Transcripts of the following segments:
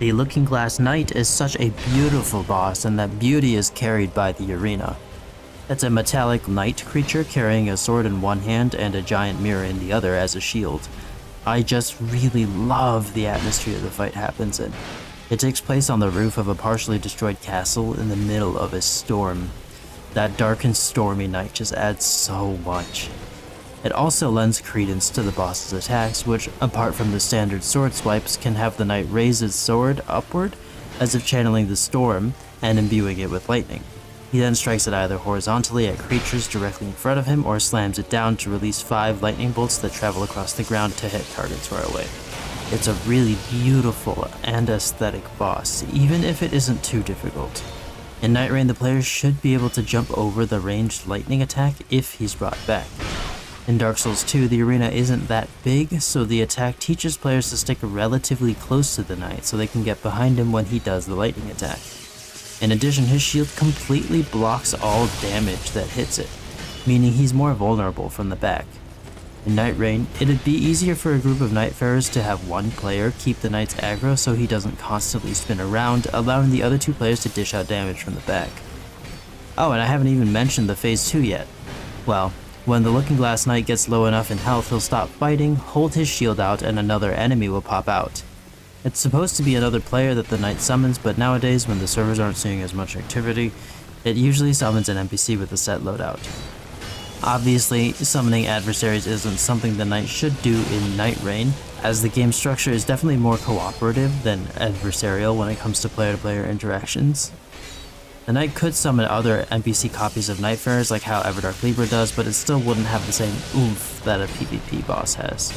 The Looking Glass Knight is such a beautiful boss, and that beauty is carried by the arena. It's a metallic knight creature carrying a sword in one hand and a giant mirror in the other as a shield. I just really love the atmosphere the fight happens in. It takes place on the roof of a partially destroyed castle in the middle of a storm. That dark and stormy night just adds so much. It also lends credence to the boss's attacks, which, apart from the standard sword swipes, can have the knight raise his sword upward, as if channeling the storm and imbuing it with lightning. He then strikes it either horizontally at creatures directly in front of him, or slams it down to release 5 lightning bolts that travel across the ground to hit targets far away. It's a really beautiful and aesthetic boss, even if it isn't too difficult. In Nightreign, the player should be able to jump over the ranged lightning attack if he's brought back. In Dark Souls 2, the arena isn't that big, so the attack teaches players to stick relatively close to the knight so they can get behind him when he does the lightning attack. In addition, his shield completely blocks all damage that hits it, meaning he's more vulnerable from the back. In Nightreign, it'd be easier for a group of Nightfarers to have one player keep the knight's aggro so he doesn't constantly spin around, allowing the other 2 players to dish out damage from the back. Oh, and I haven't even mentioned the Phase 2 yet. Well, when the Looking Glass Knight gets low enough in health, he'll stop fighting, hold his shield out, and another enemy will pop out. It's supposed to be another player that the knight summons, but nowadays, when the servers aren't seeing as much activity, it usually summons an NPC with a set loadout. Obviously, summoning adversaries isn't something the knight should do in Nightreign, as the game structure is definitely more cooperative than adversarial when it comes to player-to-player interactions. The knight could summon other NPC copies of Nightfarers like how Everdark Libra does, but it still wouldn't have the same oomph that a PvP boss has.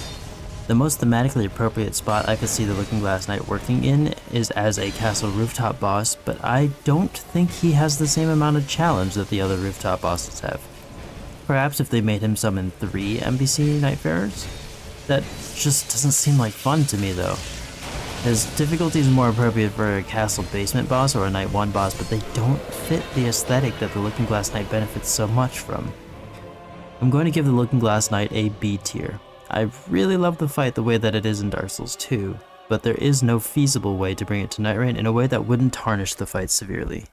The most thematically appropriate spot I could see the Looking Glass Knight working in is as a castle rooftop boss, but I don't think he has the same amount of challenge that the other rooftop bosses have. Perhaps if they made him summon 3 NPC Nightfarers? That just doesn't seem like fun to me though. His difficulty is more appropriate for a castle basement boss or a Night 1 boss, but they don't fit the aesthetic that the Looking Glass Knight benefits so much from. I'm going to give the Looking Glass Knight a B tier. I really love the fight the way that it is in Dark Souls 2, but there is no feasible way to bring it to Nightreign in a way that wouldn't tarnish the fight severely.